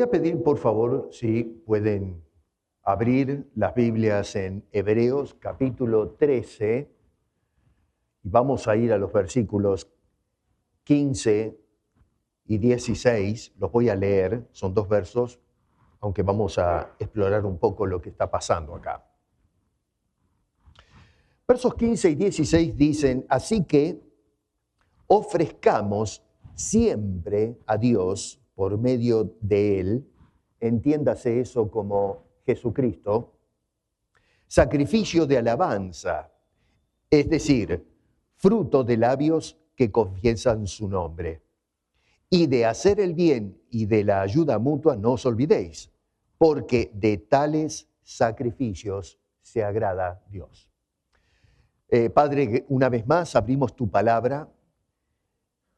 voy a pedir, por favor, si pueden abrir las Biblias en Hebreos capítulo 13 y vamos a ir a los versículos 15 y 16. Los voy a leer, son 2 versos, aunque vamos a explorar un poco lo que está pasando acá. Versos 15 y 16 dicen: así que ofrezcamos siempre a Dios por medio de Él, entiéndase eso como Jesucristo, sacrificio de alabanza, es decir, fruto de labios que confiesan su nombre. Y de hacer el bien y de la ayuda mutua no os olvidéis, porque de tales sacrificios se agrada Dios. Padre, una vez más abrimos tu palabra,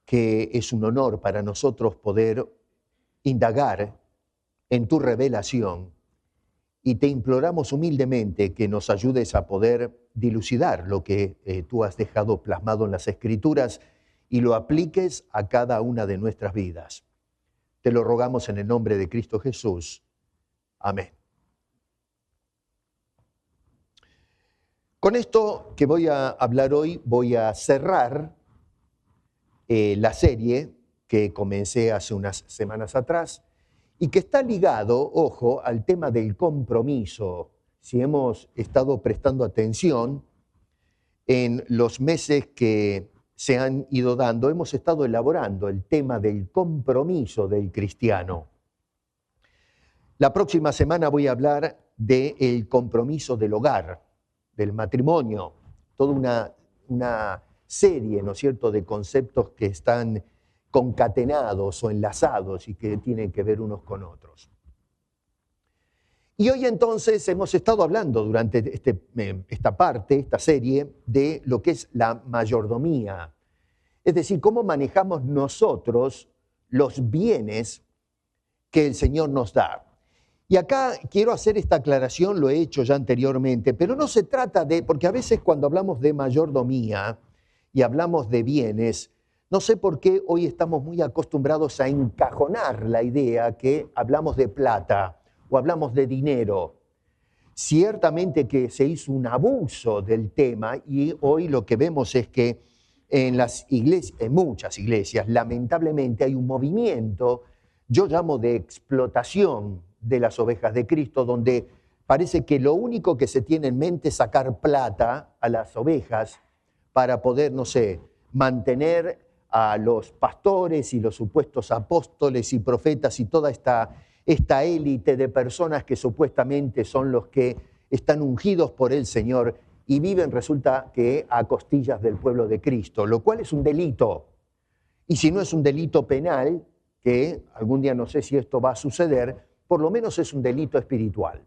que es un honor para nosotros poder indagar en tu revelación, y te imploramos humildemente que nos ayudes a poder dilucidar lo que tú has dejado plasmado en las Escrituras y lo apliques a cada una de nuestras vidas. Te lo rogamos en el nombre de Cristo Jesús. Amén. Con esto que voy a hablar hoy, voy a cerrar la serie que comencé hace unas semanas atrás y que está ligado, ojo, al tema del compromiso. Si hemos estado prestando atención en los meses que se han ido dando, hemos estado elaborando el tema del compromiso del cristiano. La próxima semana voy a hablar del compromiso del hogar, del matrimonio, toda una serie, ¿no es cierto?, de conceptos que están concatenados o enlazados y que tienen que ver unos con otros. Y hoy entonces hemos estado hablando durante esta serie, de lo que es la mayordomía. Es decir, cómo manejamos nosotros los bienes que el Señor nos da. Y acá quiero hacer esta aclaración, lo he hecho ya anteriormente, pero no se trata de, porque a veces cuando hablamos de mayordomía y hablamos de bienes, no sé por qué hoy estamos muy acostumbrados a encajonar la idea que hablamos de plata o hablamos de dinero. Ciertamente que se hizo un abuso del tema y hoy lo que vemos es que en muchas iglesias, lamentablemente hay un movimiento, yo llamo de explotación de las ovejas de Cristo, donde parece que lo único que se tiene en mente es sacar plata a las ovejas para poder, no sé, mantener a los pastores y los supuestos apóstoles y profetas y toda esta élite de personas que supuestamente son los que están ungidos por el Señor y viven, resulta que a costillas del pueblo de Cristo, lo cual es un delito. Y si no es un delito penal, que algún día no sé si esto va a suceder, por lo menos es un delito espiritual.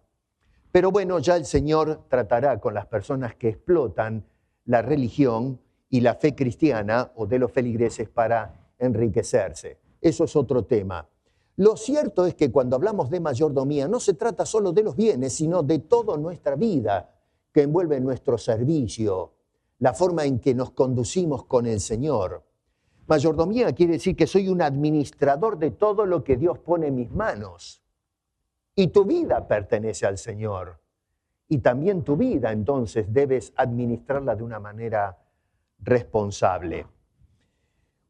Pero bueno, ya el Señor tratará con las personas que explotan la religión y la fe cristiana o de los feligreses para enriquecerse. Eso es otro tema. Lo cierto es que cuando hablamos de mayordomía no se trata solo de los bienes, sino de toda nuestra vida que envuelve nuestro servicio, la forma en que nos conducimos con el Señor. Mayordomía quiere decir que soy un administrador de todo lo que Dios pone en mis manos. Y tu vida pertenece al Señor. Y también tu vida, entonces, debes administrarla de una manera responsable.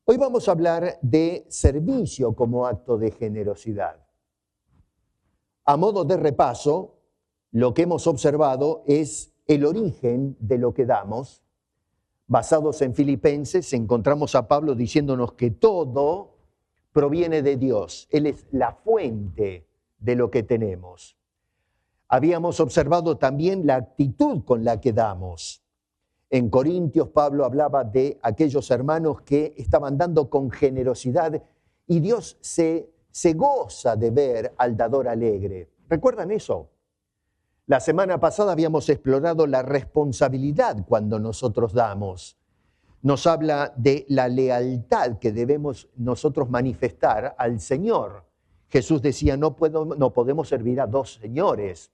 Hoy vamos a hablar de servicio como acto de generosidad. A modo de repaso, lo que hemos observado es el origen de lo que damos. Basados en Filipenses, encontramos a Pablo diciéndonos que todo proviene de Dios. Él es la fuente de lo que tenemos. Habíamos observado también la actitud con la que damos. En Corintios, Pablo hablaba de aquellos hermanos que estaban dando con generosidad y Dios se goza de ver al dador alegre. ¿Recuerdan eso? La semana pasada habíamos explorado la responsabilidad cuando nosotros damos. Nos habla de la lealtad que debemos nosotros manifestar al Señor. Jesús decía, no podemos servir a 2 señores.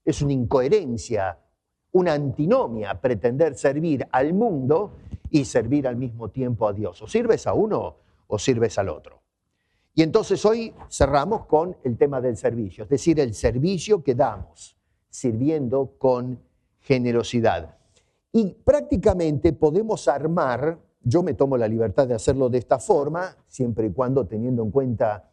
Es una incoherencia, una antinomia pretender servir al mundo y servir al mismo tiempo a Dios. O sirves a uno o sirves al otro. Y entonces hoy cerramos con el tema del servicio, es decir, el servicio que damos, sirviendo con generosidad. Y prácticamente podemos armar, yo me tomo la libertad de hacerlo de esta forma, siempre y cuando teniendo en cuenta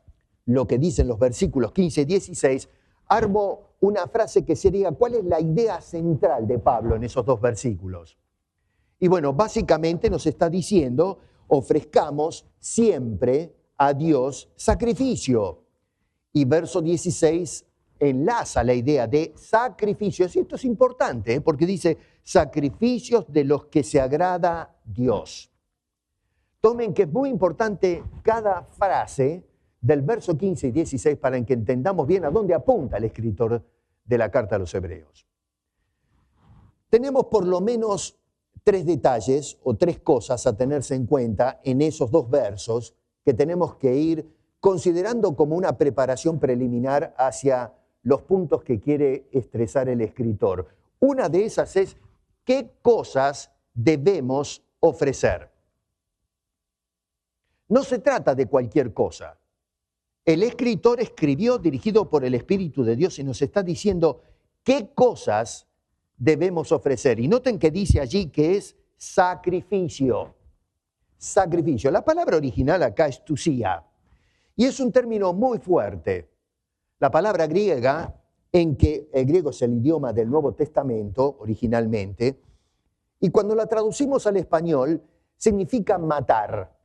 lo que dicen los versículos 15 y 16, armo una frase que sería, ¿cuál es la idea central de Pablo en esos dos versículos? Y bueno, básicamente nos está diciendo, ofrezcamos siempre a Dios sacrificio. Y verso 16 enlaza la idea de sacrificios. Y esto es importante, porque dice sacrificios de los que se agrada Dios. Tomen que es muy importante cada frase del verso 15 y 16 para que entendamos bien a dónde apunta el escritor de la carta a los Hebreos. Tenemos por lo menos 3 detalles o 3 cosas a tenerse en cuenta en esos 2 versos que tenemos que ir considerando como una preparación preliminar hacia los puntos que quiere expresar el escritor. Una de esas es qué cosas debemos ofrecer. No se trata de cualquier cosa. El escritor escribió dirigido por el Espíritu de Dios y nos está diciendo qué cosas debemos ofrecer. Y noten que dice allí que es sacrificio. Sacrificio. La palabra original acá es tousia. Y es un término muy fuerte. La palabra griega, en que el griego es el idioma del Nuevo Testamento originalmente, y cuando la traducimos al español, significa matar.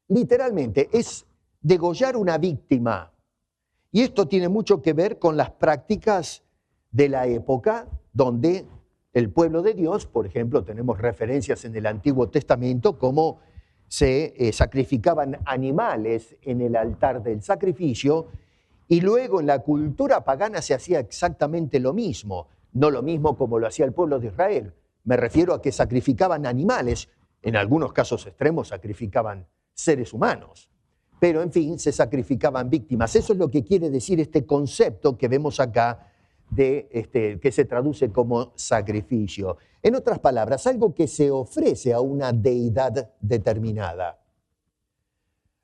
Literalmente, es degollar una víctima. Y esto tiene mucho que ver con las prácticas de la época donde el pueblo de Dios, por ejemplo, tenemos referencias en el Antiguo Testamento como se sacrificaban animales en el altar del sacrificio y luego en la cultura pagana se hacía exactamente lo mismo, no lo mismo como lo hacía el pueblo de Israel. Me refiero a que sacrificaban animales, en algunos casos extremos sacrificaban seres humanos, pero en fin, se sacrificaban víctimas. Eso es lo que quiere decir este concepto que vemos acá, que se traduce como sacrificio. En otras palabras, algo que se ofrece a una deidad determinada.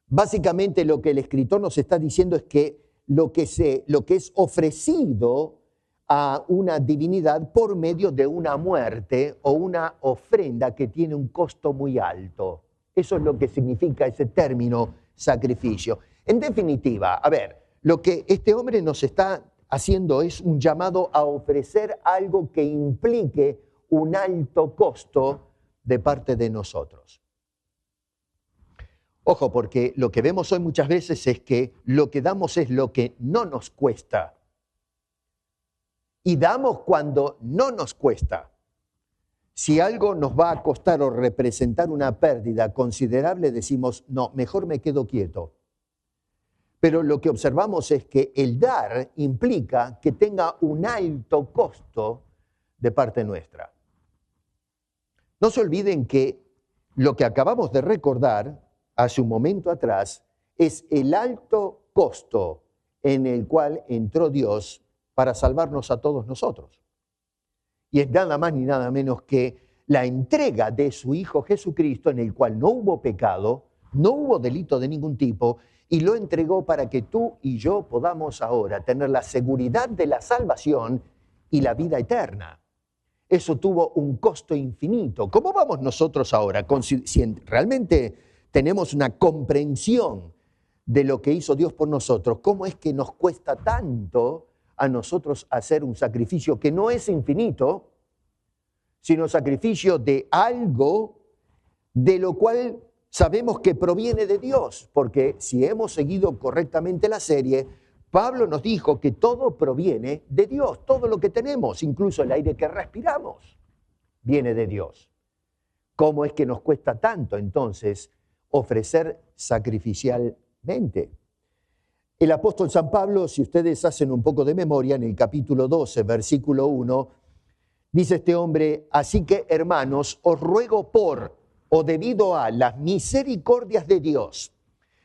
Básicamente lo que el escritor nos está diciendo es que lo que es ofrecido a una divinidad por medio de una muerte o una ofrenda que tiene un costo muy alto. Eso es lo que significa ese término sacrificio. En definitiva, a ver, lo que este hombre nos está haciendo es un llamado a ofrecer algo que implique un alto costo de parte de nosotros. Ojo, porque lo que vemos hoy muchas veces es que lo que damos es lo que no nos cuesta. Y damos cuando no nos cuesta. Si algo nos va a costar o representar una pérdida considerable, decimos, no, mejor me quedo quieto. Pero lo que observamos es que el dar implica que tenga un alto costo de parte nuestra. No se olviden que lo que acabamos de recordar hace un momento atrás es el alto costo en el cual entró Dios para salvarnos a todos nosotros. Y es nada más ni nada menos que la entrega de su Hijo Jesucristo, en el cual no hubo pecado, no hubo delito de ningún tipo, y lo entregó para que tú y yo podamos ahora tener la seguridad de la salvación y la vida eterna. Eso tuvo un costo infinito. ¿Cómo vamos nosotros ahora? Si realmente tenemos una comprensión de lo que hizo Dios por nosotros, ¿cómo es que nos cuesta tanto a nosotros hacer un sacrificio que no es infinito, sino sacrificio de algo de lo cual sabemos que proviene de Dios? Porque si hemos seguido correctamente la serie, Pablo nos dijo que todo proviene de Dios, todo lo que tenemos, incluso el aire que respiramos, viene de Dios. ¿Cómo es que nos cuesta tanto entonces ofrecer sacrificialmente? El apóstol San Pablo, si ustedes hacen un poco de memoria, en el capítulo 12, versículo 1, dice este hombre, así que hermanos, os ruego por o debido a las misericordias de Dios,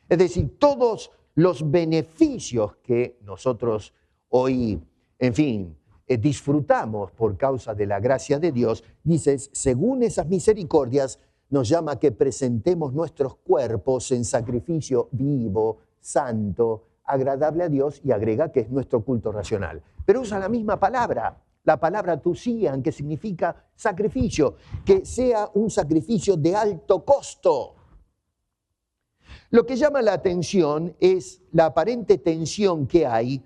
es decir, todos los beneficios que nosotros hoy, en fin, disfrutamos por causa de la gracia de Dios, dices, según esas misericordias, nos llama a que presentemos nuestros cuerpos en sacrificio vivo, santo, agradable a Dios, y agrega que es nuestro culto racional. Pero usa la misma palabra, la palabra tusian, que significa sacrificio, que sea un sacrificio de alto costo. Lo que llama la atención es la aparente tensión que hay,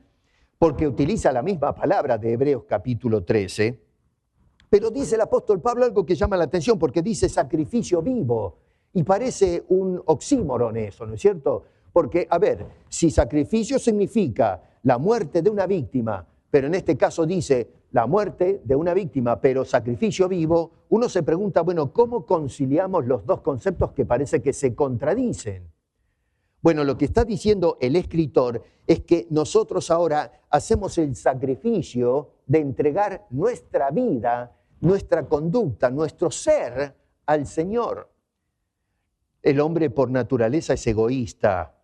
porque utiliza la misma palabra de Hebreos capítulo 13, pero dice el apóstol Pablo algo que llama la atención, porque dice sacrificio vivo, y parece un oxímoron eso, ¿no es cierto? Porque, a ver, si sacrificio significa la muerte de una víctima, pero en este caso dice la muerte de una víctima, pero sacrificio vivo, uno se pregunta, bueno, ¿cómo conciliamos los dos conceptos que parece que se contradicen? Bueno, lo que está diciendo el escritor es que nosotros ahora hacemos el sacrificio de entregar nuestra vida, nuestra conducta, nuestro ser al Señor. El hombre por naturaleza es egoísta.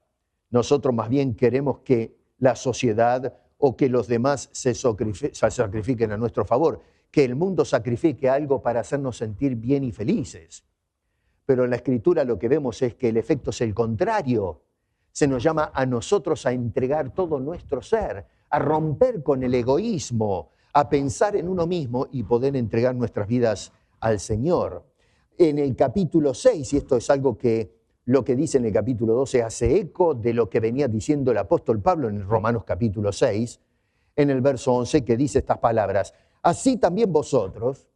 Nosotros más bien queremos que la sociedad o que los demás se sacrifiquen a nuestro favor, que el mundo sacrifique algo para hacernos sentir bien y felices. Pero en la Escritura lo que vemos es que el efecto es el contrario. Se nos llama a nosotros a entregar todo nuestro ser, a romper con el egoísmo, a pensar en uno mismo y poder entregar nuestras vidas al Señor. En el capítulo 6, y esto es algo que lo que dice en el capítulo 12 hace eco de lo que venía diciendo el apóstol Pablo en Romanos capítulo 6, en el verso 11, que dice estas palabras: así también vosotros,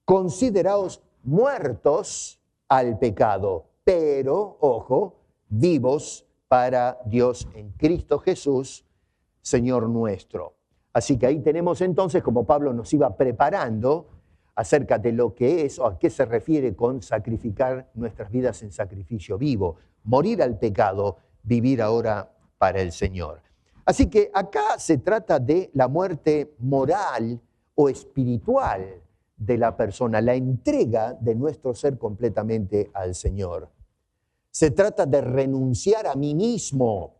consideraos muertos al pecado, pero, ojo, vivos para Dios en Cristo Jesús, Señor nuestro. Así que ahí tenemos entonces, como Pablo nos iba preparando acerca de lo que es o a qué se refiere con sacrificar nuestras vidas en sacrificio vivo, morir al pecado, vivir ahora para el Señor. Así que acá se trata de la muerte moral o espiritual de la persona, la entrega de nuestro ser completamente al Señor. Se trata de renunciar a mí mismo,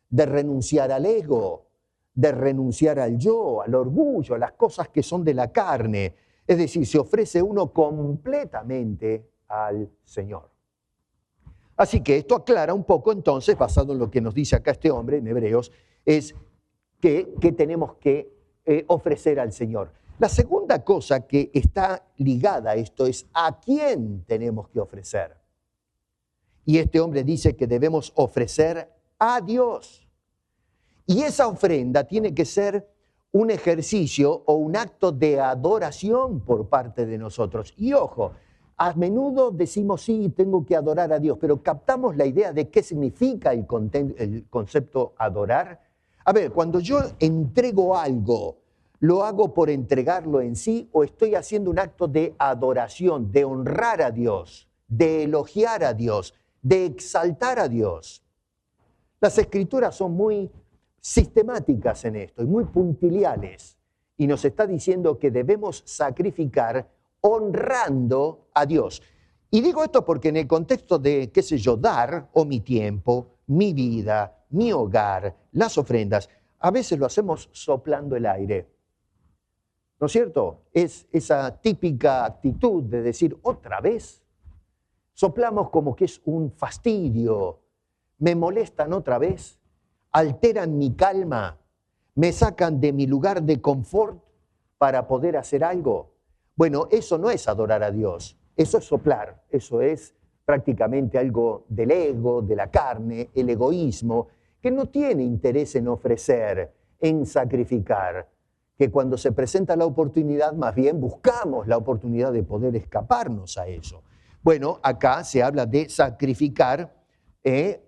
de renunciar al ego, de renunciar al yo, al orgullo, a las cosas que son de la carne. Es decir, se ofrece uno completamente al Señor. Así que esto aclara un poco entonces, basado en lo que nos dice acá este hombre en Hebreos, es que tenemos que ofrecer al Señor. La segunda cosa que está ligada a esto es a quién tenemos que ofrecer. Y este hombre dice que debemos ofrecer a Dios. Y esa ofrenda tiene que ser un ejercicio o un acto de adoración por parte de nosotros. Y ojo, a menudo decimos sí, tengo que adorar a Dios, pero captamos la idea de qué significa el concepto adorar. A ver, cuando yo entrego algo, ¿lo hago por entregarlo en sí o estoy haciendo un acto de adoración, de honrar a Dios, de elogiar a Dios, de exaltar a Dios? Las Escrituras son muy sistemáticas en esto y muy puntiliales, y nos está diciendo que debemos sacrificar honrando a Dios. Y digo esto porque en el contexto de, qué sé yo, dar o mi tiempo, mi vida, mi hogar, las ofrendas, a veces lo hacemos soplando el aire. ¿No es cierto? Es esa típica actitud de decir otra vez. Soplamos como que es un fastidio, me molestan otra vez, alteran mi calma, me sacan de mi lugar de confort para poder hacer algo. Bueno, eso no es adorar a Dios, eso es soplar, eso es prácticamente algo del ego, de la carne, el egoísmo, que no tiene interés en ofrecer, en sacrificar, que cuando se presenta la oportunidad, más bien buscamos la oportunidad de poder escaparnos a eso. Bueno, acá se habla de sacrificar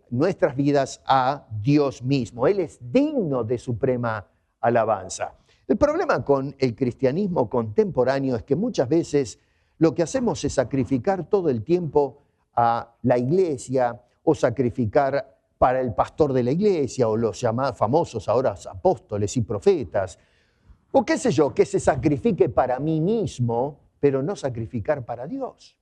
nuestras vidas a Dios mismo. Él es digno de suprema alabanza. El problema con el cristianismo contemporáneo es que muchas veces lo que hacemos es sacrificar todo el tiempo a la iglesia o sacrificar para el pastor de la iglesia o los llamados famosos ahora apóstoles y profetas, o qué sé yo, que se sacrifique para mí mismo, pero no sacrificar para Dios.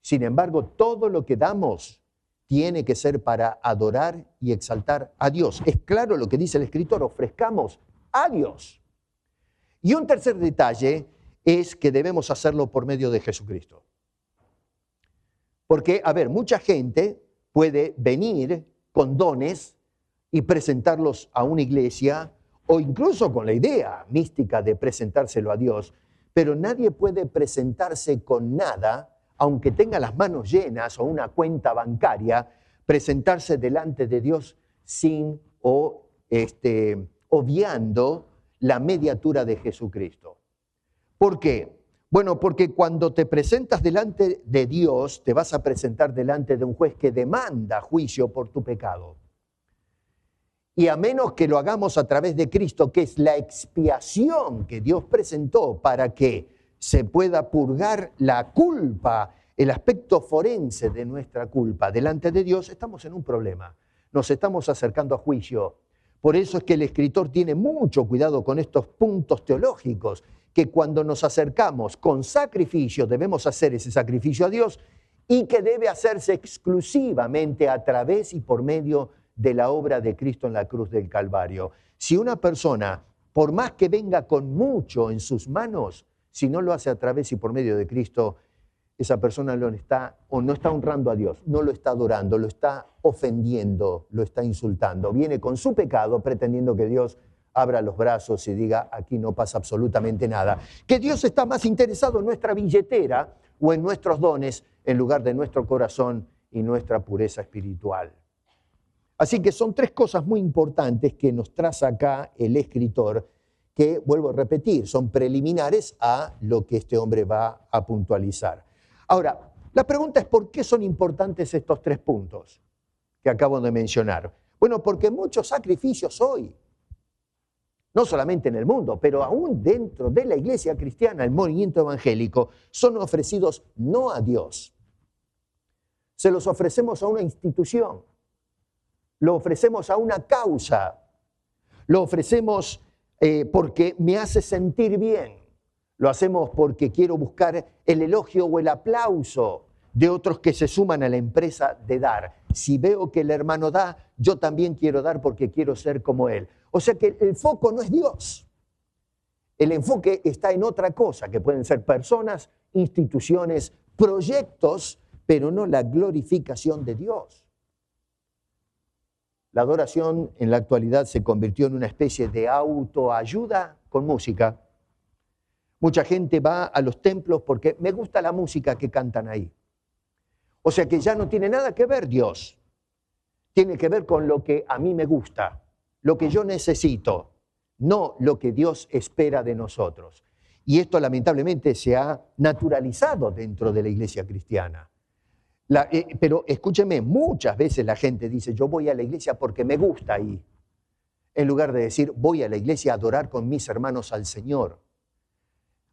Sin embargo, todo lo que damos tiene que ser para adorar y exaltar a Dios. Es claro lo que dice el escritor, ofrezcamos a Dios. Y un tercer detalle es que debemos hacerlo por medio de Jesucristo. Porque, a ver, mucha gente puede venir con dones y presentarlos a una iglesia, o incluso con la idea mística de presentárselo a Dios, pero nadie puede presentarse con nada, aunque tenga las manos llenas o una cuenta bancaria, presentarse delante de Dios sin obviando la mediatura de Jesucristo. ¿Por qué? Bueno, porque cuando te presentas delante de Dios, te vas a presentar delante de un juez que demanda juicio por tu pecado. Y a menos que lo hagamos a través de Cristo, que es la expiación que Dios presentó para que se pueda purgar la culpa, el aspecto forense de nuestra culpa delante de Dios, estamos en un problema. Nos estamos acercando a juicio. Por eso es que el escritor tiene mucho cuidado con estos puntos teológicos, que cuando nos acercamos con sacrificio debemos hacer ese sacrificio a Dios y que debe hacerse exclusivamente a través y por medio de la obra de Cristo en la cruz del Calvario. Si una persona, por más que venga con mucho en sus manos, si no lo hace a través y por medio de Cristo, esa persona no está honrando a Dios, no lo está adorando, lo está ofendiendo, lo está insultando. Viene con su pecado pretendiendo que Dios abra los brazos y diga, aquí no pasa absolutamente nada. Que Dios está más interesado en nuestra billetera o en nuestros dones en lugar de nuestro corazón y nuestra pureza espiritual. Así que son tres cosas muy importantes que nos traza acá el escritor, que, vuelvo a repetir, son preliminares a lo que este hombre va a puntualizar. Ahora, la pregunta es ¿por qué son importantes estos tres puntos que acabo de mencionar? Bueno, porque muchos sacrificios hoy, no solamente en el mundo, pero aún dentro de la iglesia cristiana, el movimiento evangélico, son ofrecidos no a Dios. Se los ofrecemos a una institución, lo ofrecemos a una causa, lo ofrecemos porque me hace sentir bien, lo hacemos porque quiero buscar el elogio o el aplauso de otros que se suman a la empresa de dar. Si veo que el hermano da, yo también quiero dar porque quiero ser como él. O sea que el foco no es Dios. El enfoque está en otra cosa, que pueden ser personas, instituciones, proyectos, pero no la glorificación de Dios. La adoración en la actualidad se convirtió en una especie de autoayuda con música. Mucha gente va a los templos porque me gusta la música que cantan ahí. O sea que ya no tiene nada que ver Dios. Tiene que ver con lo que a mí me gusta, lo que yo necesito, no lo que Dios espera de nosotros. Y esto lamentablemente se ha naturalizado dentro de la iglesia cristiana. Pero escúcheme, muchas veces la gente dice, yo voy a la iglesia porque me gusta ahí, en lugar de decir, voy a la iglesia a adorar con mis hermanos al Señor.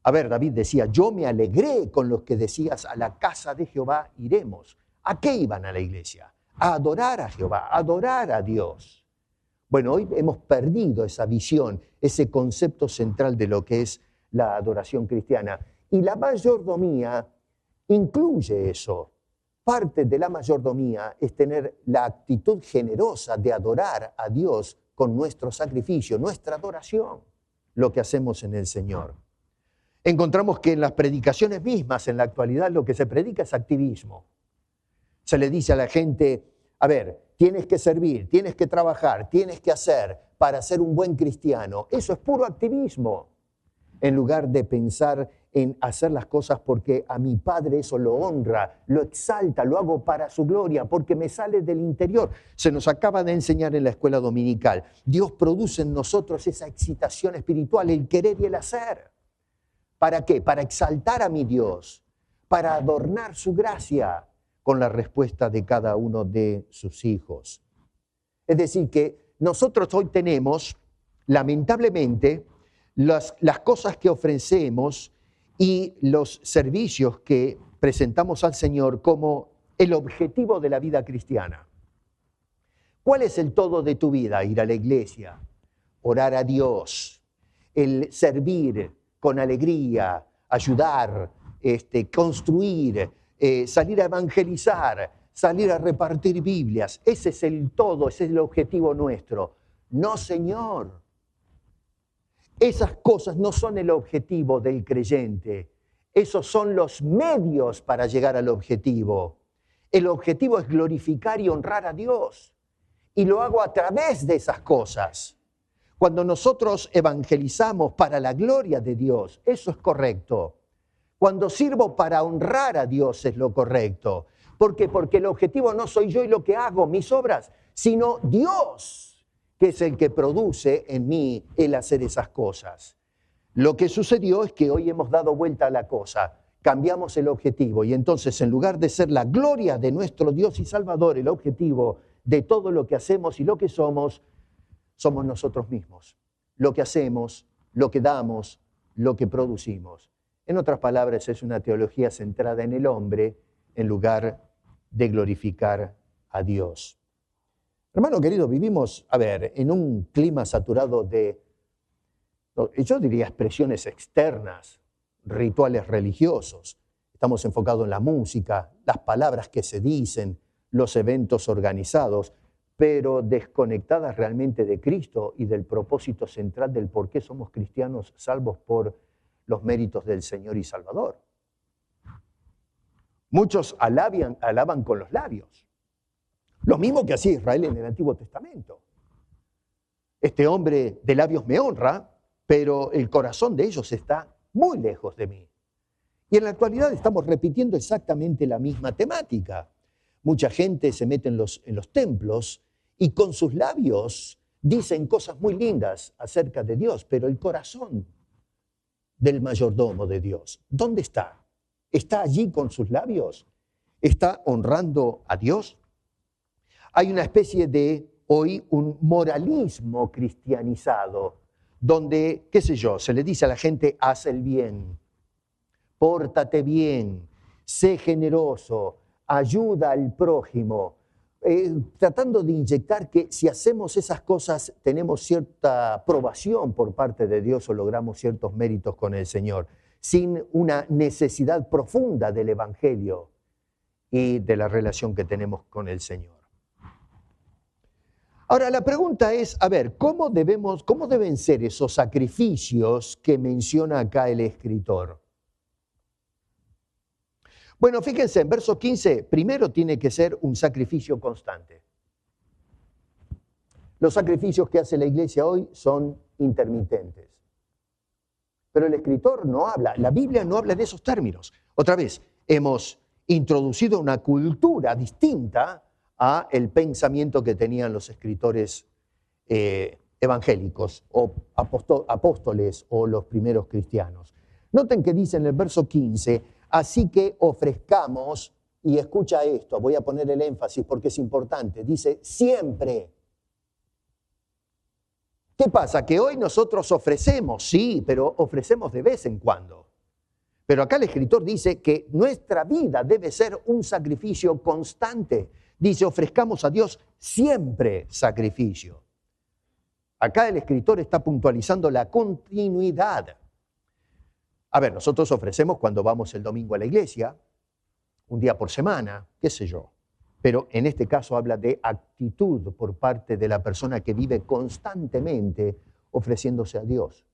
A ver, David decía, yo me alegré con los que decías, a la casa de Jehová iremos. ¿A qué iban a la iglesia? A adorar a Jehová, a adorar a Dios. Bueno, hoy hemos perdido esa visión, ese concepto central de lo que es la adoración cristiana. Y la mayordomía incluye eso. Parte de la mayordomía es tener la actitud generosa de adorar a Dios con nuestro sacrificio, nuestra adoración, lo que hacemos en el Señor. Encontramos que en las predicaciones mismas, en la actualidad, lo que se predica es activismo. Se le dice a la gente, a ver, tienes que servir, tienes que trabajar, tienes que hacer para ser un buen cristiano. Eso es puro activismo, en lugar de pensar en hacer las cosas porque a mi Padre eso lo honra, lo exalta, lo hago para su gloria, porque me sale del interior. Se nos acaba de enseñar en la escuela dominical. Dios produce en nosotros esa excitación espiritual, el querer y el hacer. ¿Para qué? Para exaltar a mi Dios, para adornar su gracia con la respuesta de cada uno de sus hijos. Es decir, que nosotros hoy tenemos, lamentablemente, las cosas que ofrecemos y los servicios que presentamos al Señor como el objetivo de la vida cristiana. ¿Cuál es el todo de tu vida? Ir a la iglesia, orar a Dios, el servir con alegría, ayudar, construir, salir a evangelizar, salir a repartir Biblias. Ese es el todo, ese es el objetivo nuestro. No, Señor. Esas cosas no son el objetivo del creyente. Esos son los medios para llegar al objetivo. El objetivo es glorificar y honrar a Dios. Y lo hago a través de esas cosas. Cuando nosotros evangelizamos para la gloria de Dios, eso es correcto. Cuando sirvo para honrar a Dios es lo correcto. ¿Por qué? Porque el objetivo no soy yo y lo que hago, mis obras, sino Dios, que es el que produce en mí el hacer esas cosas. Lo que sucedió es que hoy hemos dado vuelta a la cosa, cambiamos el objetivo y entonces en lugar de ser la gloria de nuestro Dios y Salvador, el objetivo de todo lo que hacemos y lo que somos nosotros mismos. Lo que hacemos, lo que damos, lo que producimos. En otras palabras, es una teología centrada en el hombre en lugar de glorificar a Dios. Hermano querido, vivimos, en un clima saturado de, yo diría, expresiones externas, rituales religiosos. Estamos enfocados en la música, las palabras que se dicen, los eventos organizados, pero desconectadas realmente de Cristo y del propósito central del por qué somos cristianos salvos por los méritos del Señor y Salvador. Muchos alaban con los labios, lo mismo que hacía Israel en el Antiguo Testamento. Este hombre de labios me honra, pero el corazón de ellos está muy lejos de mí. Y en la actualidad estamos repitiendo exactamente la misma temática. Mucha gente se mete en los templos y con sus labios dicen cosas muy lindas acerca de Dios, pero el corazón del mayordomo de Dios, ¿dónde está? ¿Está allí con sus labios? ¿Está honrando a Dios? Hay una especie de, hoy, un moralismo cristianizado, donde, qué sé yo, se le dice a la gente, haz el bien, pórtate bien, sé generoso, ayuda al prójimo, tratando de inyectar que si hacemos esas cosas tenemos cierta aprobación por parte de Dios o logramos ciertos méritos con el Señor, sin una necesidad profunda del Evangelio y de la relación que tenemos con el Señor. Ahora, la pregunta es, ¿cómo deben ser esos sacrificios que menciona acá el escritor? Bueno, fíjense, en verso 15, primero tiene que ser un sacrificio constante. Los sacrificios que hace la iglesia hoy son intermitentes. Pero el escritor no habla, la Biblia no habla de esos términos. Otra vez, hemos introducido una cultura distinta a el pensamiento que tenían los escritores evangélicos o apóstoles o los primeros cristianos. Noten que dice en el verso 15, así que ofrezcamos, y escucha esto, voy a poner el énfasis porque es importante, dice siempre. ¿Qué pasa? Que hoy nosotros ofrecemos, sí, pero ofrecemos de vez en cuando. Pero acá el escritor dice que nuestra vida debe ser un sacrificio constante. Dice, ofrezcamos a Dios siempre sacrificio. Acá el escritor está puntualizando la continuidad. Nosotros ofrecemos cuando vamos el domingo a la iglesia, un día por semana, qué sé yo. Pero en este caso habla de actitud por parte de la persona que vive constantemente ofreciéndose a Dios.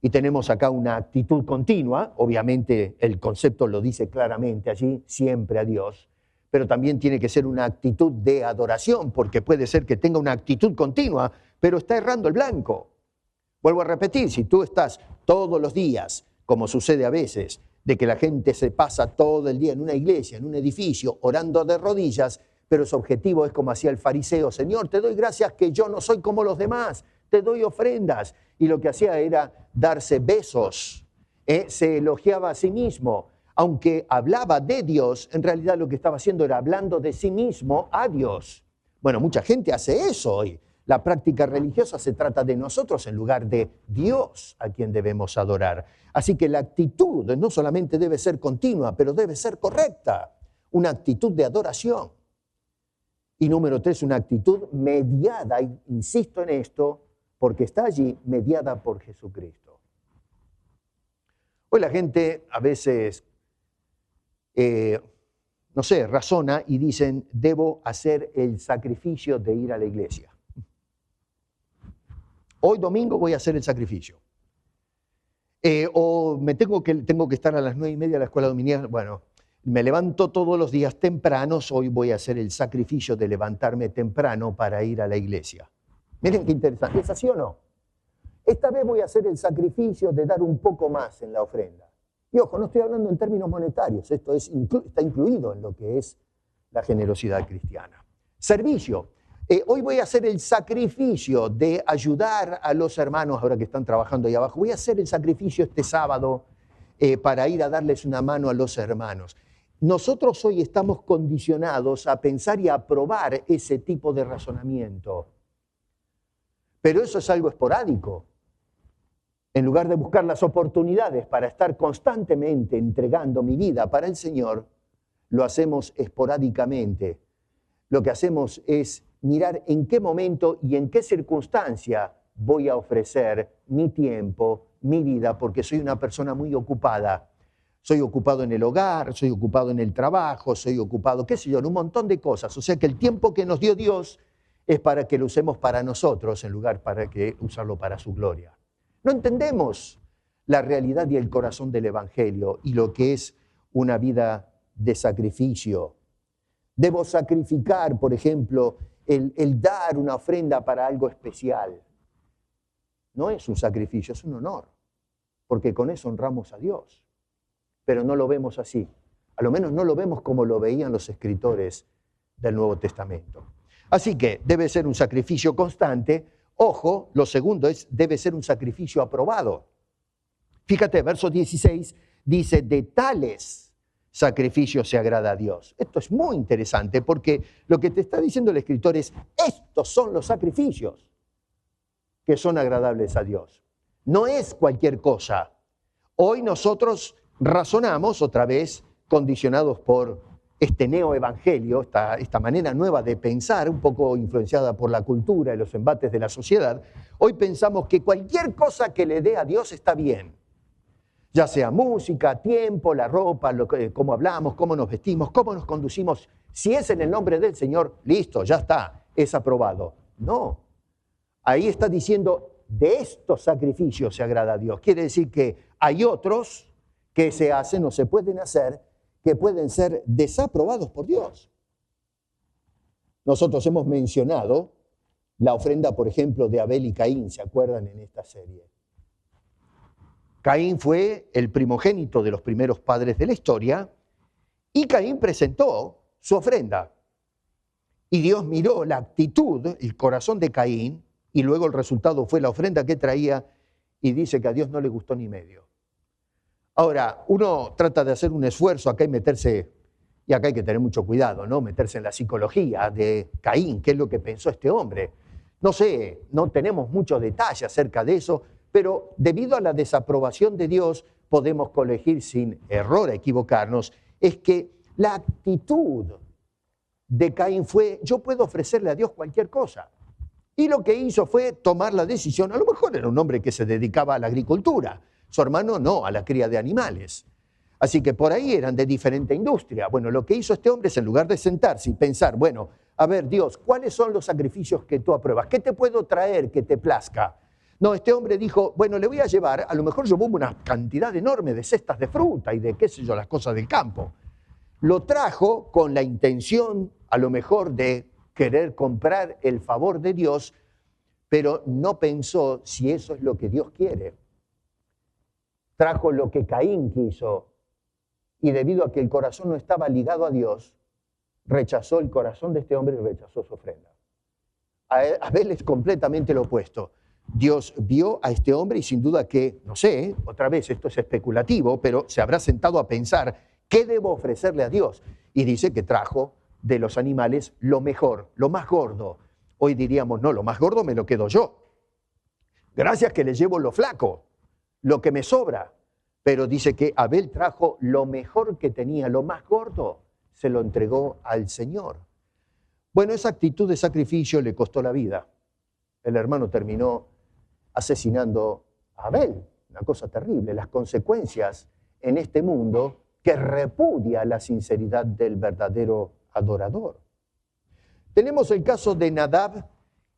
Y tenemos acá una actitud continua, obviamente el concepto lo dice claramente allí, siempre a Dios, pero también tiene que ser una actitud de adoración, porque puede ser que tenga una actitud continua, pero está errando el blanco. Vuelvo a repetir, si tú estás todos los días, como sucede a veces, de que la gente se pasa todo el día en una iglesia, en un edificio, orando de rodillas, pero su objetivo es como hacía el fariseo, Señor, te doy gracias que yo no soy como los demás, te doy ofrendas. Y lo que hacía era darse besos, se elogiaba a sí mismo. Aunque hablaba de Dios, en realidad lo que estaba haciendo era hablando de sí mismo a Dios. Bueno, mucha gente hace eso hoy. La práctica religiosa se trata de nosotros en lugar de Dios a quien debemos adorar. Así que la actitud no solamente debe ser continua, pero debe ser correcta. Una actitud de adoración. Y número 3, una actitud mediada, y insisto en esto, porque está allí mediada por Jesucristo. Hoy la gente a veces, razona y dicen, debo hacer el sacrificio de ir a la iglesia. Hoy domingo voy a hacer el sacrificio. O tengo que estar a las 9:30 en la escuela dominical. Bueno, me levanto todos los días tempranos, hoy voy a hacer el sacrificio de levantarme temprano para ir a la iglesia. Miren qué interesante, ¿es así o no? Esta vez voy a hacer el sacrificio de dar un poco más en la ofrenda. Y ojo, no estoy hablando en términos monetarios, esto está incluido en lo que es la generosidad cristiana. Servicio. Hoy voy a hacer el sacrificio de ayudar a los hermanos, ahora que están trabajando ahí abajo. Voy a hacer el sacrificio este sábado para ir a darles una mano a los hermanos. Nosotros hoy estamos condicionados a pensar y a aprobar ese tipo de razonamiento. Pero eso es algo esporádico. En lugar de buscar las oportunidades para estar constantemente entregando mi vida para el Señor, lo hacemos esporádicamente. Lo que hacemos es mirar en qué momento y en qué circunstancia voy a ofrecer mi tiempo, mi vida, porque soy una persona muy ocupada. Soy ocupado en el hogar, soy ocupado en el trabajo, soy ocupado, qué sé yo, en un montón de cosas. O sea que el tiempo que nos dio Dios es para que lo usemos para nosotros en lugar para que usarlo para su gloria. No entendemos la realidad y el corazón del Evangelio y lo que es una vida de sacrificio. Debo sacrificar, por ejemplo, el dar una ofrenda para algo especial. No es un sacrificio, es un honor, porque con eso honramos a Dios. Pero no lo vemos así. A lo menos no lo vemos como lo veían los escritores del Nuevo Testamento. Así que debe ser un sacrificio constante. Ojo, lo segundo es, debe ser un sacrificio aprobado. Fíjate, verso 16 dice, de tales sacrificios se agrada a Dios. Esto es muy interesante porque lo que te está diciendo el escritor es, estos son los sacrificios que son agradables a Dios. No es cualquier cosa. Hoy nosotros razonamos, otra vez, condicionados por este neoevangelio, esta manera nueva de pensar, un poco influenciada por la cultura y los embates de la sociedad, hoy pensamos que cualquier cosa que le dé a Dios está bien. Ya sea música, tiempo, la ropa, cómo hablamos, cómo nos vestimos, cómo nos conducimos. Si es en el nombre del Señor, listo, ya está, es aprobado. No, ahí está diciendo, de estos sacrificios se agrada a Dios. Quiere decir que hay otros que se hacen o se pueden hacer que pueden ser desaprobados por Dios. Nosotros hemos mencionado la ofrenda, por ejemplo, de Abel y Caín, ¿se acuerdan en esta serie? Caín fue el primogénito de los primeros padres de la historia y Caín presentó su ofrenda. Y Dios miró la actitud, el corazón de Caín, y luego el resultado fue la ofrenda que traía y dice que a Dios no le gustó ni medio. Ahora, uno trata de hacer un esfuerzo acá y meterse, y acá hay que tener mucho cuidado, ¿no? Meterse en la psicología de Caín, qué es lo que pensó este hombre. No sé, no tenemos mucho detalle acerca de eso, pero debido a la desaprobación de Dios, podemos colegir sin error a equivocarnos, es que la actitud de Caín fue, yo puedo ofrecerle a Dios cualquier cosa. Y lo que hizo fue tomar la decisión, a lo mejor era un hombre que se dedicaba a la agricultura, su hermano no, a la cría de animales. Así que por ahí eran de diferente industria. Bueno, lo que hizo este hombre es en lugar de sentarse y pensar, bueno, a ver Dios, ¿cuáles son los sacrificios que tú apruebas? ¿Qué te puedo traer que te plazca? No, este hombre dijo, bueno, le voy a llevar, a lo mejor llevó una cantidad enorme de cestas de fruta y de qué sé yo, las cosas del campo. Lo trajo con la intención, a lo mejor, de querer comprar el favor de Dios, pero no pensó si eso es lo que Dios quiere. Trajo lo que Caín quiso y debido a que el corazón no estaba ligado a Dios, rechazó el corazón de este hombre y rechazó su ofrenda. Abel es completamente lo opuesto. Dios vio a este hombre y sin duda que, no sé, otra vez esto es especulativo, pero se habrá sentado a pensar, ¿qué debo ofrecerle a Dios? Y dice que trajo de los animales lo mejor, lo más gordo. Hoy diríamos, no, lo más gordo me lo quedo yo. Gracias que le llevo lo flaco, lo que me sobra. Pero dice que Abel trajo lo mejor que tenía, lo más gordo, se lo entregó al Señor. Bueno, esa actitud de sacrificio le costó la vida. El hermano terminó asesinando a Abel, una cosa terrible, las consecuencias en este mundo que repudia la sinceridad del verdadero adorador. Tenemos el caso de Nadab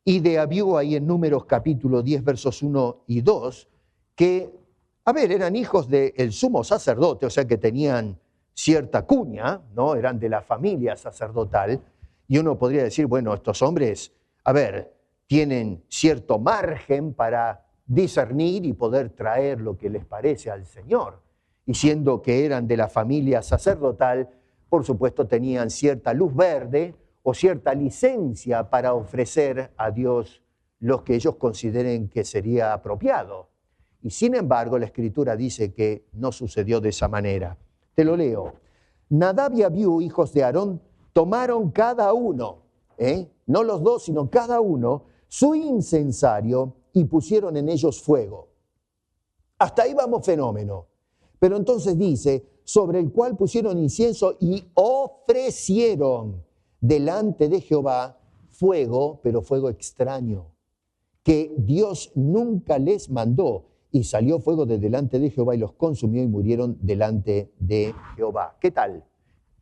y de Abiú ahí en Números capítulo 10, versos 1 y 2, que, a ver, eran hijos del sumo sacerdote, o sea que tenían cierta cuña, ¿no? Eran de la familia sacerdotal, y uno podría decir, bueno, estos hombres, a ver, tienen cierto margen para discernir y poder traer lo que les parece al Señor. Y siendo que eran de la familia sacerdotal, por supuesto tenían cierta luz verde o cierta licencia para ofrecer a Dios los que ellos consideren que sería apropiado. Y sin embargo, la Escritura dice que no sucedió de esa manera. Te lo leo. Nadab y Abiú, hijos de Aarón, tomaron cada uno, no los dos, sino cada uno, su incensario y pusieron en ellos fuego. Hasta ahí vamos fenómeno. Pero entonces dice, sobre el cual pusieron incienso y ofrecieron delante de Jehová fuego, pero fuego extraño, que Dios nunca les mandó. Y salió fuego de delante de Jehová y los consumió y murieron delante de Jehová. ¿Qué tal?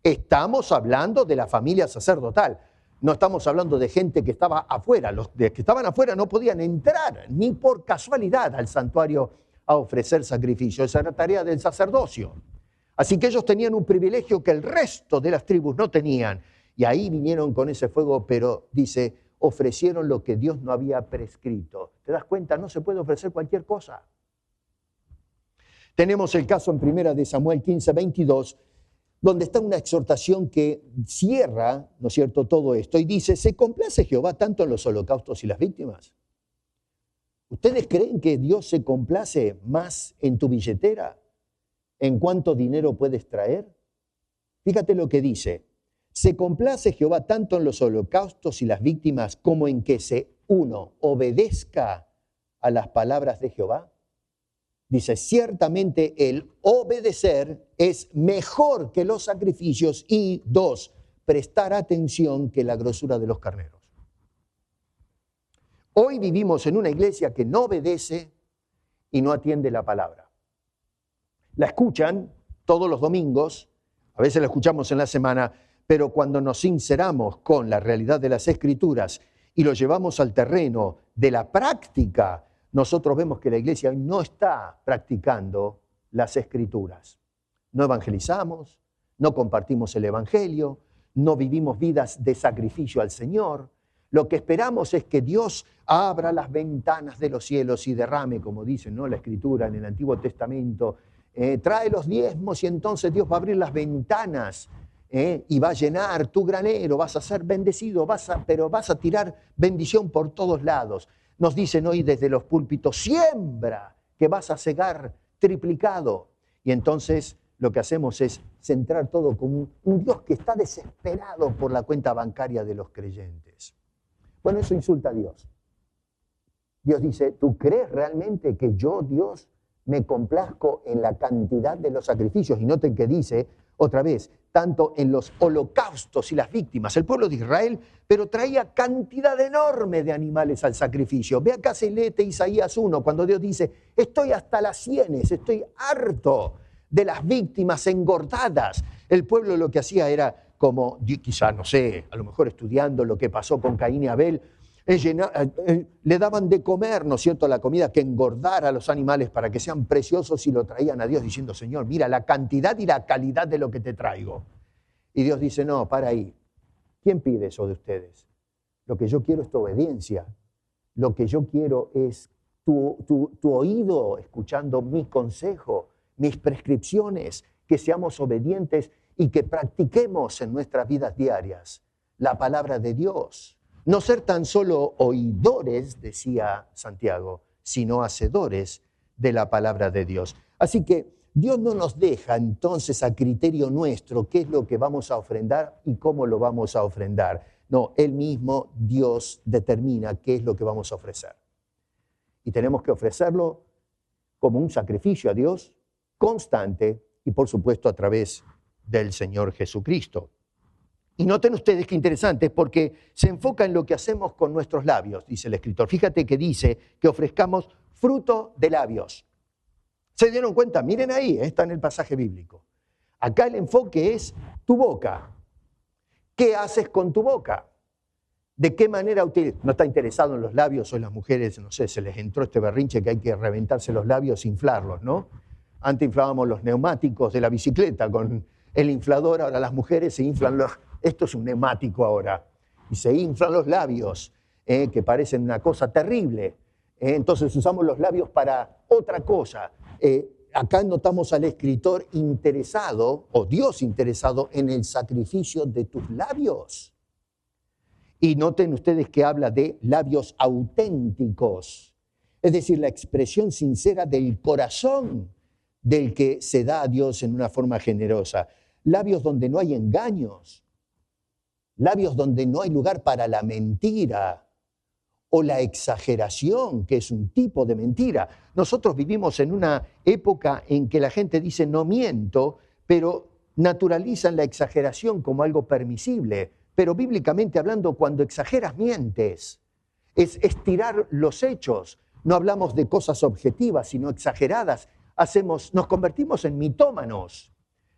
Estamos hablando de la familia sacerdotal. No estamos hablando de gente que estaba afuera. Los que estaban afuera no podían entrar ni por casualidad al santuario a ofrecer sacrificio. Esa era tarea del sacerdocio. Así que ellos tenían un privilegio que el resto de las tribus no tenían. Y ahí vinieron con ese fuego, pero dice, ofrecieron lo que Dios no había prescrito. ¿Te das cuenta? No se puede ofrecer cualquier cosa. Tenemos el caso en 1 de Samuel 15, 22, donde está una exhortación que cierra, ¿no es cierto?, todo esto y dice, ¿se complace Jehová tanto en los holocaustos y las víctimas? ¿Ustedes creen que Dios se complace más en tu billetera? ¿En cuánto dinero puedes traer? Fíjate lo que dice. ¿Se complace Jehová tanto en los holocaustos y las víctimas como en que uno obedezca a las palabras de Jehová? Dice, ciertamente el obedecer es mejor que los sacrificios y 2, prestar atención que la grosura de los carneros. Hoy vivimos en una iglesia que no obedece y no atiende la palabra. La escuchan todos los domingos, a veces la escuchamos en la semana, pero cuando nos sinceramos con la realidad de las Escrituras y lo llevamos al terreno de la práctica, nosotros vemos que la iglesia no está practicando las Escrituras. No evangelizamos, no compartimos el evangelio, no vivimos vidas de sacrificio al Señor. Lo que esperamos es que Dios abra las ventanas de los cielos y derrame, como dice, ¿no?, la Escritura en el Antiguo Testamento, trae los diezmos y entonces Dios va a abrir las ventanas y va a llenar tu granero, vas a ser bendecido, pero vas a tirar bendición por todos lados. Nos dicen hoy desde los púlpitos, siembra, que vas a cegar triplicado. Y entonces lo que hacemos es centrar todo como un Dios que está desesperado por la cuenta bancaria de los creyentes. Bueno, eso insulta a Dios. Dios dice, ¿tú crees realmente que yo, Dios, me complazco en la cantidad de los sacrificios? Y noten que dice, otra vez, tanto en los holocaustos y las víctimas. El pueblo de Israel, pero traía cantidad enorme de animales al sacrificio. Ve acá, se léete Isaías 1, cuando Dios dice, estoy hasta las sienes, estoy harto de las víctimas engordadas. El pueblo lo que hacía era como, quizá, no sé, a lo mejor estudiando lo que pasó con Caín y Abel, le daban de comer, ¿no es cierto?, la comida que engordara a los animales para que sean preciosos y lo traían a Dios diciendo, Señor, mira la cantidad y la calidad de lo que te traigo. Y Dios dice, no, para ahí. ¿Quién pide eso de ustedes? Lo que yo quiero es tu obediencia. Lo que yo quiero es tu oído escuchando mi consejo, mis prescripciones, que seamos obedientes y que practiquemos en nuestras vidas diarias la palabra de Dios. No ser tan solo oidores, decía Santiago, sino hacedores de la palabra de Dios. Así que Dios no nos deja entonces a criterio nuestro qué es lo que vamos a ofrendar y cómo lo vamos a ofrendar. No, Él mismo, Dios, determina qué es lo que vamos a ofrecer. Y tenemos que ofrecerlo como un sacrificio a Dios constante y, por supuesto, a través del Señor Jesucristo. Y noten ustedes qué interesante, porque se enfoca en lo que hacemos con nuestros labios, dice el escritor. Fíjate que dice que ofrezcamos fruto de labios. ¿Se dieron cuenta? Miren ahí, está en el pasaje bíblico. Acá el enfoque es tu boca. ¿Qué haces con tu boca? ¿De qué manera no está interesado en los labios o en las mujeres? No sé, se les entró este berrinche que hay que reventarse los labios, inflarlos, ¿no? Antes inflábamos los neumáticos de la bicicleta con el inflador, ahora las mujeres se inflan esto es un neumático ahora, y se inflan los labios, que parecen una cosa terrible. Entonces usamos los labios para otra cosa. Acá notamos al escritor interesado, o Dios interesado, en el sacrificio de tus labios. Y noten ustedes que habla de labios auténticos, es decir, la expresión sincera del corazón del que se da a Dios en una forma generosa. Labios donde no hay engaños, labios donde no hay lugar para la mentira o la exageración, que es un tipo de mentira. Nosotros vivimos en una época en que la gente dice no miento, pero naturalizan la exageración como algo permisible. Pero bíblicamente hablando, cuando exageras, mientes. Es estirar los hechos. No hablamos de cosas objetivas, sino exageradas. Nos convertimos en mitómanos,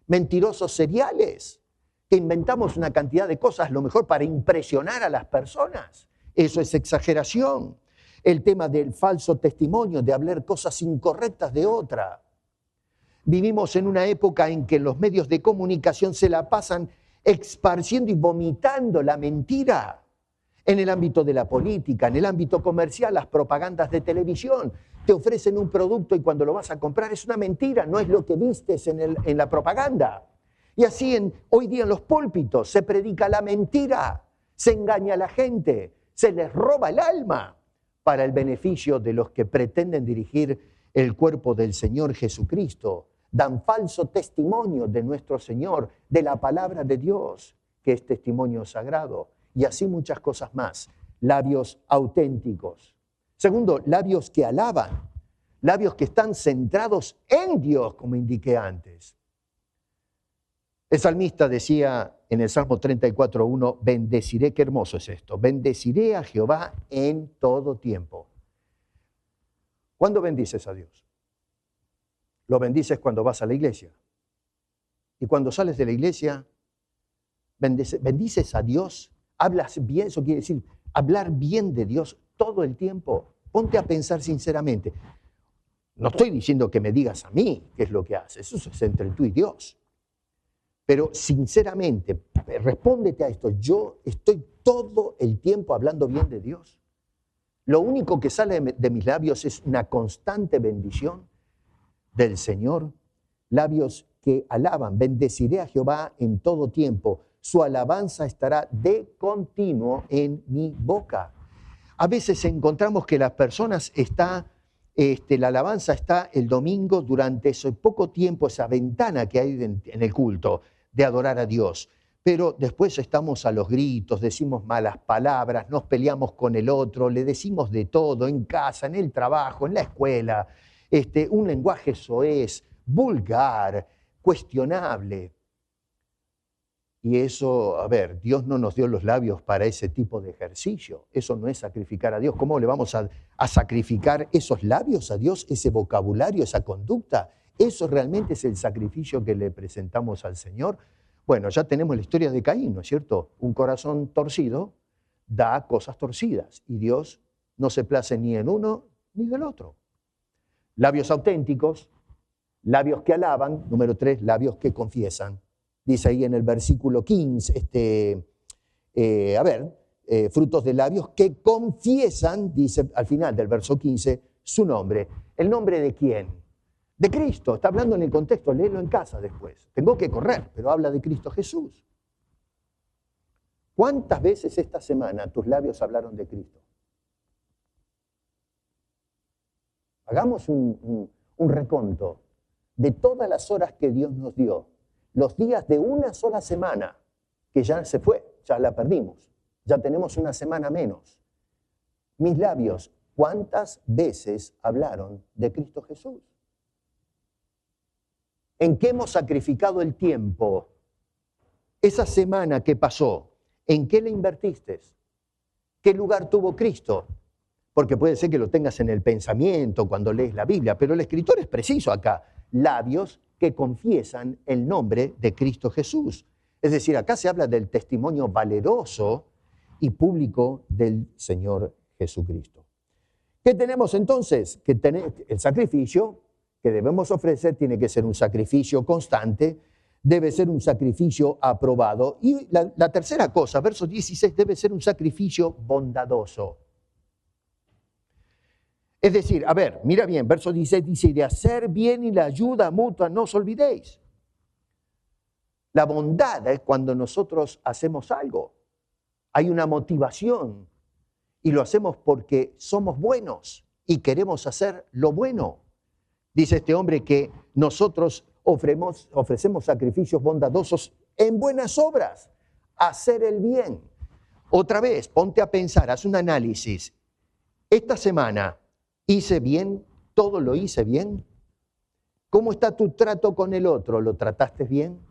mentirosos seriales, que inventamos una cantidad de cosas, lo mejor para impresionar a las personas. Eso es exageración. El tema del falso testimonio, de hablar cosas incorrectas de otra. Vivimos en una época en que los medios de comunicación se la pasan esparciendo y vomitando la mentira. En el ámbito de la política, en el ámbito comercial, las propagandas de televisión. Te ofrecen un producto y cuando lo vas a comprar es una mentira, no es lo que vistes en la propaganda. Y así hoy día en los púlpitos se predica la mentira, se engaña a la gente, se les roba el alma para el beneficio de los que pretenden dirigir el cuerpo del Señor Jesucristo. Dan falso testimonio de nuestro Señor, de la palabra de Dios, que es testimonio sagrado, y así muchas cosas más. Labios auténticos. Segundo, labios que alaban, labios que están centrados en Dios, como indiqué antes. El salmista decía en el Salmo 34:1, bendeciré, qué hermoso es esto, bendeciré a Jehová en todo tiempo. ¿Cuándo bendices a Dios? Lo bendices cuando vas a la iglesia. Y cuando sales de la iglesia, bendices a Dios, hablas bien, eso quiere decir hablar bien de Dios todo el tiempo. Ponte a pensar sinceramente. No estoy diciendo que me digas a mí qué es lo que haces, eso es entre tú y Dios. Pero sinceramente, respóndete a esto, yo estoy todo el tiempo hablando bien de Dios. Lo único que sale de mis labios es una constante bendición del Señor, labios que alaban, bendeciré a Jehová en todo tiempo, su alabanza estará de continuo en mi boca. A veces encontramos que las personas la alabanza está el domingo durante ese poco tiempo, esa ventana que hay en el culto de adorar a Dios, pero después estamos a los gritos, decimos malas palabras, nos peleamos con el otro, le decimos de todo en casa, en el trabajo, en la escuela, un lenguaje soez, vulgar, cuestionable. Y eso, a ver, Dios no nos dio los labios para ese tipo de ejercicio. Eso no es sacrificar a Dios. ¿Cómo le vamos a sacrificar esos labios a Dios, ese vocabulario, esa conducta? ¿Eso realmente es el sacrificio que le presentamos al Señor? Bueno, ya tenemos la historia de Caín, ¿no es cierto? Un corazón torcido da cosas torcidas y Dios no se place ni en uno ni del otro. Labios auténticos, labios que alaban. Número 3, labios que confiesan. Dice ahí en el versículo 15, frutos de labios que confiesan, dice al final del verso 15, su nombre. ¿El nombre de quién? De Cristo. Está hablando en el contexto, léelo en casa después. Tengo que correr, pero habla de Cristo Jesús. ¿Cuántas veces esta semana tus labios hablaron de Cristo? Hagamos un reconto de todas las horas que Dios nos dio. Los días de una sola semana, que ya se fue, ya la perdimos, ya tenemos una semana menos. Mis labios, ¿cuántas veces hablaron de Cristo Jesús? ¿En qué hemos sacrificado el tiempo? Esa semana que pasó, ¿en qué le invertiste? ¿Qué lugar tuvo Cristo? Porque puede ser que lo tengas en el pensamiento cuando lees la Biblia, pero el escritor es preciso acá. Labios que confiesan el nombre de Cristo Jesús. Es decir, acá se habla del testimonio valeroso y público del Señor Jesucristo. ¿Qué tenemos entonces? Que el sacrificio que debemos ofrecer tiene que ser un sacrificio constante debe ser un sacrificio aprobado. Y la tercera cosa, verso 16, debe ser un sacrificio bondadoso. Es decir, a ver, mira bien, verso 16 dice, de hacer bien y la ayuda mutua no os olvidéis. La bondad es cuando nosotros hacemos algo. Hay una motivación y lo hacemos porque somos buenos y queremos hacer lo bueno. Dice este hombre que nosotros ofrecemos sacrificios bondadosos en buenas obras, hacer el bien. Otra vez, ponte a pensar, haz un análisis. Esta semana, ¿hice bien? ¿Todo lo hice bien? ¿Cómo está tu trato con el otro? ¿Lo trataste bien?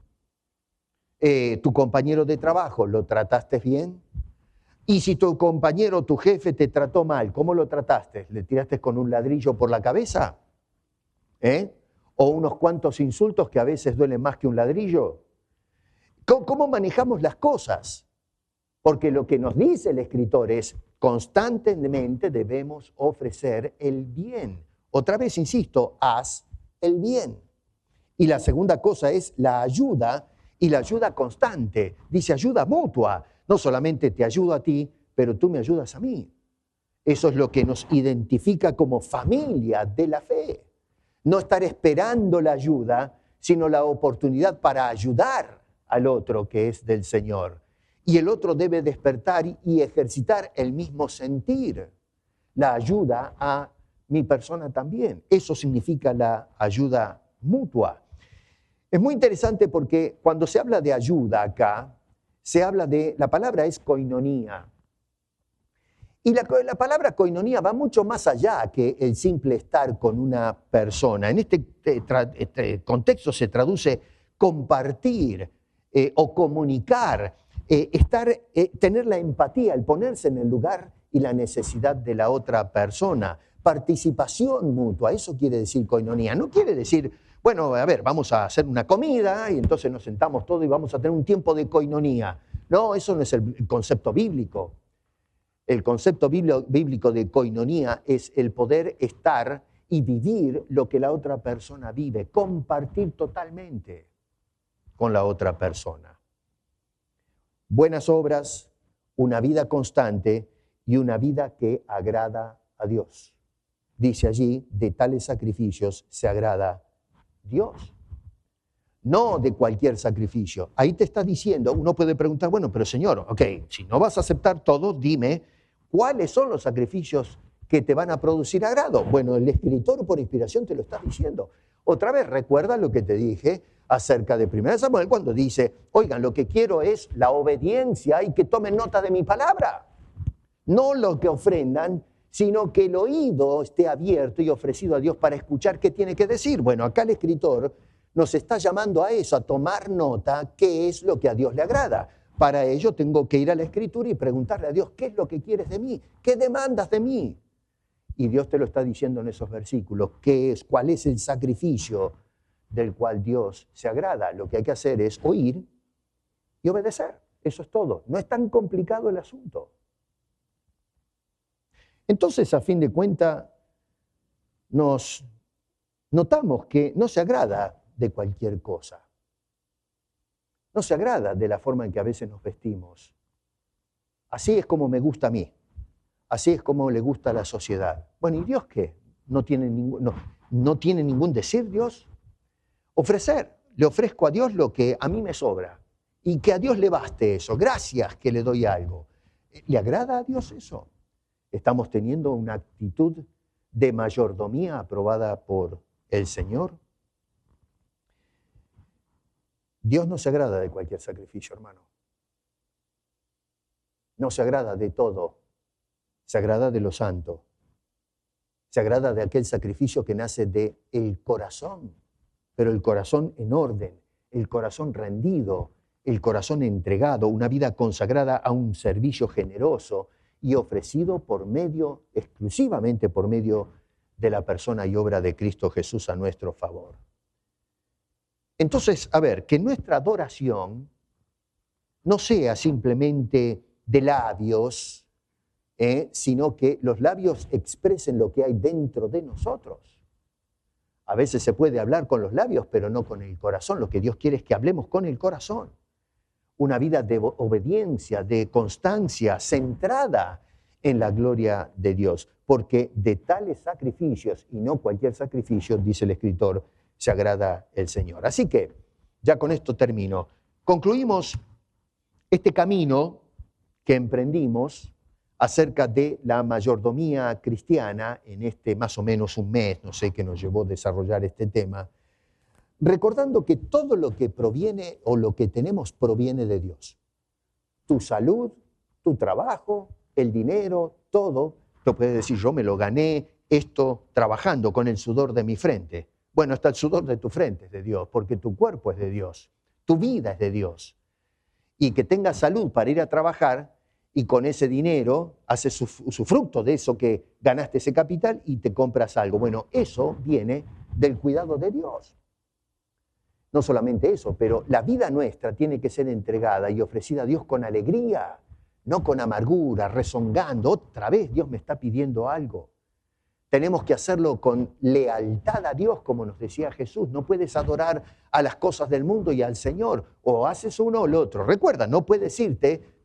¿Tu compañero de trabajo, lo trataste bien? Y si tu compañero, tu jefe te trató mal, ¿cómo lo trataste? ¿Le tiraste con un ladrillo por la cabeza? ¿O unos cuantos insultos que a veces duelen más que un ladrillo? ¿Cómo manejamos las cosas? Porque lo que nos dice el escritor es, constantemente debemos ofrecer el bien. Otra vez, insisto, haz el bien. Y la segunda cosa es la ayuda, y la ayuda constante. Dice ayuda mutua. No solamente te ayudo a ti, pero tú me ayudas a mí. Eso es lo que nos identifica como familia de la fe. No estar esperando la ayuda, sino la oportunidad para ayudar al otro que es del Señor. Y el otro debe despertar y ejercitar el mismo sentir. La ayuda a mi persona también. Eso significa la ayuda mutua. Es muy interesante porque cuando se habla de ayuda acá, se habla de, la palabra es koinonía. Y la palabra koinonía va mucho más allá que el simple estar con una persona. En este contexto se traduce compartir o comunicar, tener la empatía, el ponerse en el lugar y la necesidad de la otra persona. Participación mutua, eso quiere decir koinonía. No quiere decir, bueno, a ver, vamos a hacer una comida y entonces nos sentamos todos y vamos a tener un tiempo de koinonía. No, eso no es el concepto bíblico. El concepto bíblico de koinonía es el poder estar y vivir lo que la otra persona vive, compartir totalmente con la otra persona. Buenas obras, una vida constante y una vida que agrada a Dios. Dice allí, de tales sacrificios se agrada Dios. No de cualquier sacrificio. Ahí te está diciendo, uno puede preguntar, bueno, pero Señor, ok, si no vas a aceptar todo, dime, ¿cuáles son los sacrificios que te van a producir agrado? Bueno, el escritor por inspiración te lo está diciendo. Otra vez, recuerda lo que te dije acerca de 1 Samuel cuando dice, oigan, lo que quiero es la obediencia y que tomen nota de mi palabra. No lo que ofrendan, sino que el oído esté abierto y ofrecido a Dios para escuchar qué tiene que decir. Bueno, acá el escritor nos está llamando a eso, a tomar nota qué es lo que a Dios le agrada. Para ello tengo que ir a la Escritura y preguntarle a Dios, ¿qué es lo que quieres de mí? ¿Qué demandas de mí? Y Dios te lo está diciendo en esos versículos, cuál es el sacrificio del cual Dios se agrada. Lo que hay que hacer es oír y obedecer. Eso es todo. No es tan complicado el asunto. Entonces, a fin de cuentas, nos notamos que no se agrada de cualquier cosa. No se agrada de la forma en que a veces nos vestimos. Así es como me gusta a mí. Así es como le gusta a la sociedad. Bueno, ¿y Dios qué? ¿No tiene ningún decir Dios? Ofrecer. Le ofrezco a Dios lo que a mí me sobra. Y que a Dios le baste eso. Gracias que le doy algo. ¿Le agrada a Dios eso? ¿Estamos teniendo una actitud de mayordomía aprobada por el Señor? Dios no se agrada de cualquier sacrificio, hermano. No se agrada de todo. Se agrada de lo santo. Se agrada de aquel sacrificio que nace del corazón, pero el corazón en orden, el corazón rendido, el corazón entregado, una vida consagrada a un servicio generoso y ofrecido exclusivamente por medio de la persona y obra de Cristo Jesús a nuestro favor. Entonces, a ver, que nuestra adoración no sea simplemente de labios, sino que los labios expresen lo que hay dentro de nosotros. A veces se puede hablar con los labios, pero no con el corazón. Lo que Dios quiere es que hablemos con el corazón. Una vida de obediencia, de constancia, centrada en la gloria de Dios. Porque de tales sacrificios, y no cualquier sacrificio, dice el escritor, se agrada el Señor. Así que, ya con esto termino. Concluimos este camino que emprendimos acerca de la mayordomía cristiana en este más o menos un mes, no sé, que nos llevó a desarrollar este tema, recordando que todo lo que proviene o lo que tenemos proviene de Dios. Tu salud, tu trabajo, el dinero, todo. Tú puedes decir, yo me lo gané esto trabajando con el sudor de mi frente. Bueno, hasta el sudor de tu frente es de Dios, porque tu cuerpo es de Dios, tu vida es de Dios. Y que tengas salud para ir a trabajar y con ese dinero haces su fruto de eso que ganaste ese capital y te compras algo. Bueno, eso viene del cuidado de Dios. No solamente eso, pero la vida nuestra tiene que ser entregada y ofrecida a Dios con alegría, no con amargura, rezongando. Otra vez Dios me está pidiendo algo. Tenemos que hacerlo con lealtad a Dios, como nos decía Jesús. No puedes adorar a las cosas del mundo y al Señor. O haces uno o el otro. Recuerda, no puedes ir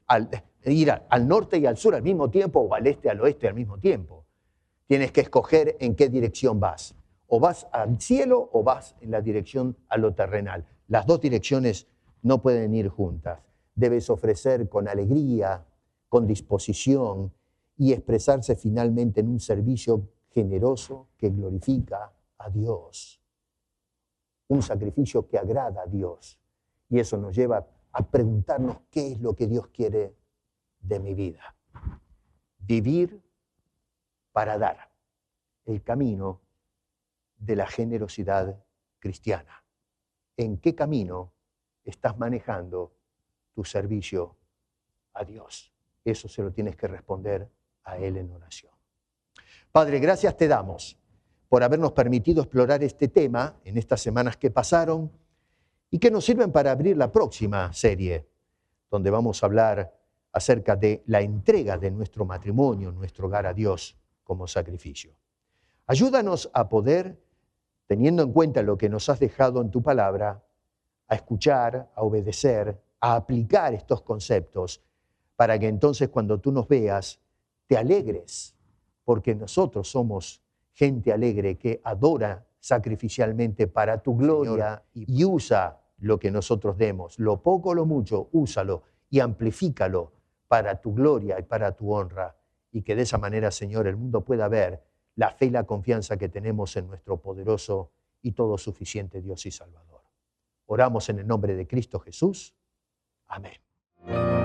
al norte y al sur al mismo tiempo o al este y al oeste al mismo tiempo. Tienes que escoger en qué dirección vas. O vas al cielo o vas en la dirección a lo terrenal. Las dos direcciones no pueden ir juntas. Debes ofrecer con alegría, con disposición y expresarse finalmente en un servicio generoso que glorifica a Dios. Un sacrificio que agrada a Dios. Y eso nos lleva a preguntarnos qué es lo que Dios quiere de mi vida. Vivir para dar. El camino de la generosidad cristiana. ¿En qué camino estás manejando tu servicio a Dios? Eso se lo tienes que responder a Él en oración. Padre, gracias te damos por habernos permitido explorar este tema en estas semanas que pasaron y que nos sirven para abrir la próxima serie, donde vamos a hablar acerca de la entrega de nuestro matrimonio, nuestro hogar a Dios como sacrificio. Ayúdanos a poder, teniendo en cuenta lo que nos has dejado en tu palabra, a escuchar, a obedecer, a aplicar estos conceptos, para que entonces cuando tú nos veas, te alegres, porque nosotros somos gente alegre que adora sacrificialmente para tu gloria y usa lo que nosotros demos, lo poco o lo mucho, úsalo y amplifícalo para tu gloria y para tu honra, y que de esa manera, Señor, el mundo pueda ver la fe y la confianza que tenemos en nuestro poderoso y todo suficiente Dios y Salvador. Oramos en el nombre de Cristo Jesús. Amén.